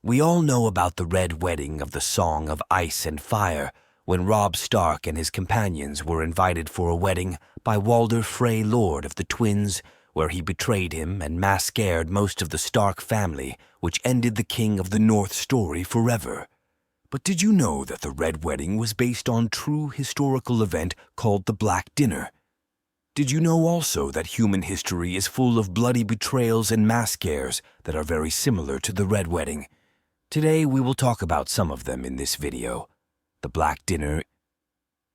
We all know about the Red Wedding of the Song of Ice and Fire, when Robb Stark and his companions were invited for a wedding by Walder Frey, Lord of the Twins, where he betrayed him and massacred most of the Stark family, which ended the King of the North story forever. But did you know that the Red Wedding was based on a true historical event called the Black Dinner? Did you know also that human history is full of bloody betrayals and massacres that are very similar to the Red Wedding? Today we will talk about some of them in this video. The Black Dinner.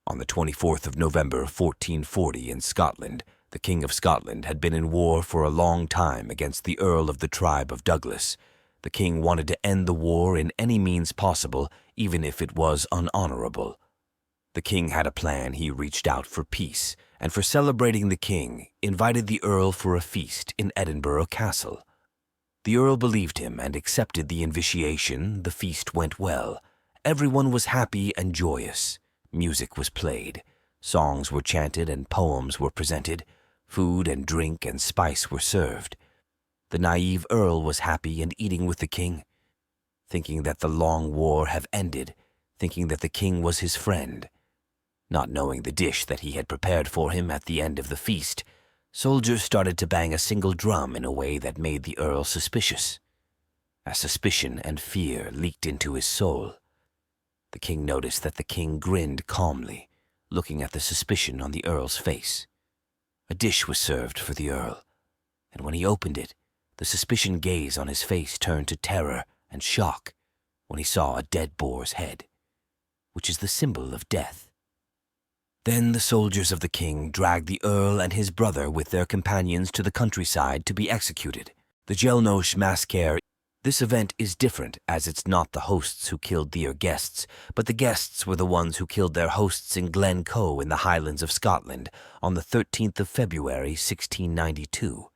On the 24th of November 1440 in Scotland, the King of Scotland had been in war for a long time against the Earl of the tribe of Douglas. The king wanted to end the war in any means possible, even if it was unhonorable. The king had a plan. He reached out for peace, and for celebrating the king, invited the Earl for a feast in Edinburgh Castle. The Earl believed him and accepted the invitation. The feast went well. Everyone was happy and joyous. Music was played. Songs were chanted and poems were presented. Food and drink and spice were served. The naive Earl was happy and eating with the king, thinking that the long war had ended, thinking that the king was his friend. Not knowing the dish that he had prepared for him at the end of the feast, soldiers started to bang a single drum in a way that made the Earl suspicious. As suspicion and fear leaked into his soul, the king noticed that the king grinned calmly, looking at the suspicion on the Earl's face. A dish was served for the Earl, and when he opened it, the suspicion gaze on his face turned to terror and shock when he saw a dead boar's head, which is the symbol of death. Then the soldiers of the king dragged the Earl and his brother with their companions to the countryside to be executed. The Jelnosh massacre. This event is different, as it's not the hosts who killed their guests, but the guests were the ones who killed their hosts in Glencoe in the Highlands of Scotland on the 13th of February 1692.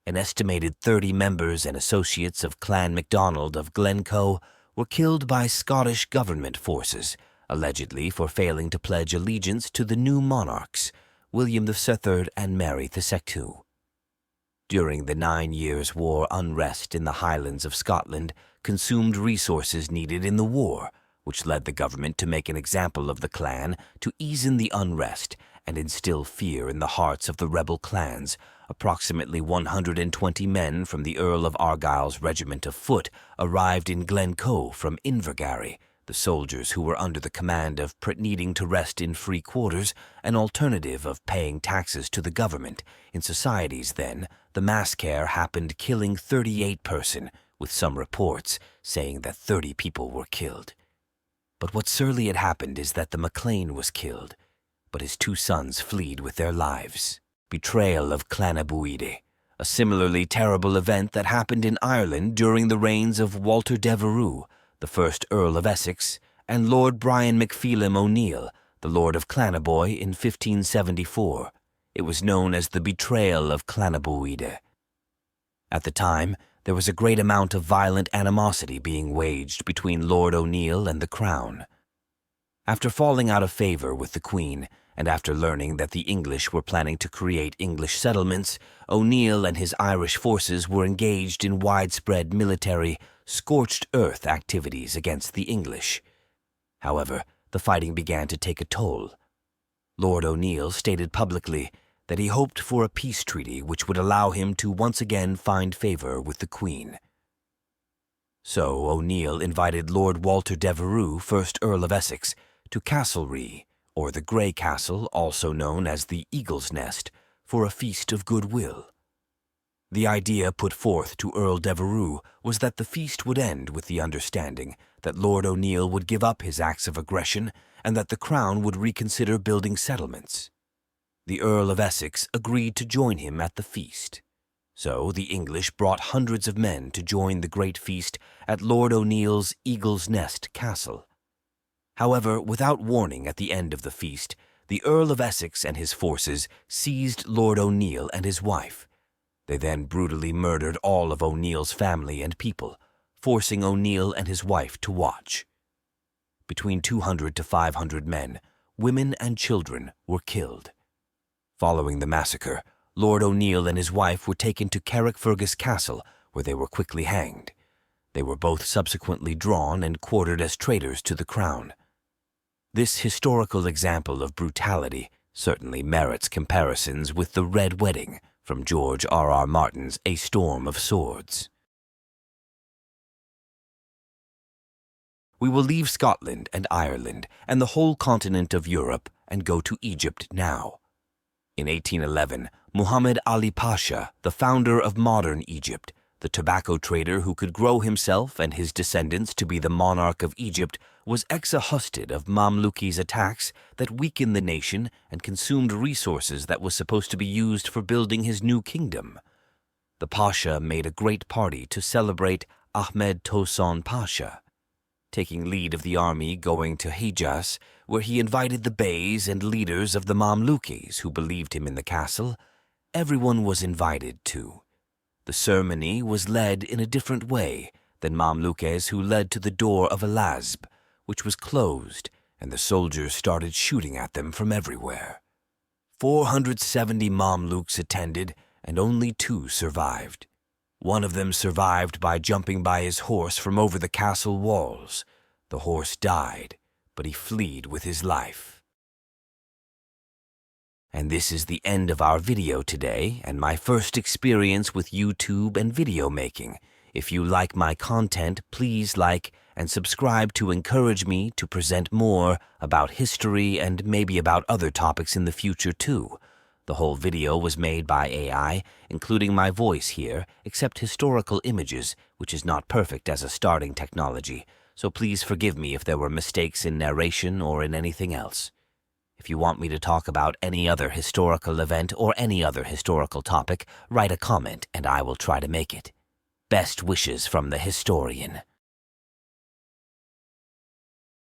An estimated 30 members and associates of Clan MacDonald of Glencoe were killed by Scottish government forces, allegedly for failing to pledge allegiance to the new monarchs, William III and Mary II. During the 9 Years' War, unrest in the Highlands of Scotland consumed resources needed in the war, which led the government to make an example of the clan to ease in the unrest and instill fear in the hearts of the rebel clans. Approximately 120 men from the Earl of Argyll's regiment of foot arrived in Glencoe from Invergarry. The soldiers who were under the command of needing to rest in free quarters, an alternative of paying taxes to the government. In societies then, the massacre happened, killing 38 persons, with some reports saying that 30 people were killed. But what surely had happened is that the MacLean was killed, but his 2 sons fled with their lives. Betrayal of Clannabuide, a similarly terrible event that happened in Ireland during the reigns of Walter Devereux, the first Earl of Essex, and Lord Brian McPhelim O'Neill, the Lord of Clannaboy in 1574. It was known as the Betrayal of Clannabuide. At the time, there was a great amount of violent animosity being waged between Lord O'Neill and the Crown. After falling out of favor with the Queen, and after learning that the English were planning to create English settlements, O'Neill and his Irish forces were engaged in widespread military, scorched earth activities against the English. However, the fighting began to take a toll. Lord O'Neill stated publicly that he hoped for a peace treaty which would allow him to once again find favor with the Queen. So O'Neill invited Lord Walter Devereux, 1st Earl of Essex, to Castlereagh, or the Grey Castle, also known as the Eagle's Nest, for a feast of goodwill. The idea put forth to Earl Devereux was that the feast would end with the understanding that Lord O'Neill would give up his acts of aggression and that the Crown would reconsider building settlements. The Earl of Essex agreed to join him at the feast. So the English brought hundreds of men to join the great feast at Lord O'Neill's Eagle's Nest Castle. However, without warning at the end of the feast, the Earl of Essex and his forces seized Lord O'Neill and his wife. They then brutally murdered all of O'Neill's family and people, forcing O'Neill and his wife to watch. Between 200 to 500 men, women and children were killed. Following the massacre, Lord O'Neill and his wife were taken to Carrickfergus Castle, where they were quickly hanged. They were both subsequently drawn and quartered as traitors to the crown. This historical example of brutality certainly merits comparisons with the Red Wedding from George R.R. Martin's A Storm of Swords. We will leave Scotland and Ireland and the whole continent of Europe and go to Egypt now. In 1811, Muhammad Ali Pasha, the founder of modern Egypt, the tobacco trader who could grow himself and his descendants to be the monarch of Egypt, was exhausted of Mamluki's attacks that weakened the nation and consumed resources that was supposed to be used for building his new kingdom. The Pasha made a great party to celebrate Ahmed Tosun Pasha, taking lead of the army going to Hejaz, where he invited the beys and leaders of the Mamlukis who believed him in the castle. Everyone was invited too. The ceremony was led in a different way than Mamlukes who led to the door of Elazb, which was closed, and the soldiers started shooting at them from everywhere. 470 Mamluks attended, and only 2 survived. One of them survived by jumping by his horse from over the castle walls. The horse died, but he fled with his life. And this is the end of our video today and my first experience with YouTube and video making. If you like my content, please like and subscribe to encourage me to present more about history and maybe about other topics in the future too. The whole video was made by AI, including my voice here, except historical images, which is not perfect as a starting technology, so please forgive me if there were mistakes in narration or in anything else. If you want me to talk about any other historical event or any other historical topic, write a comment and I will try to make it. Best wishes from the historian.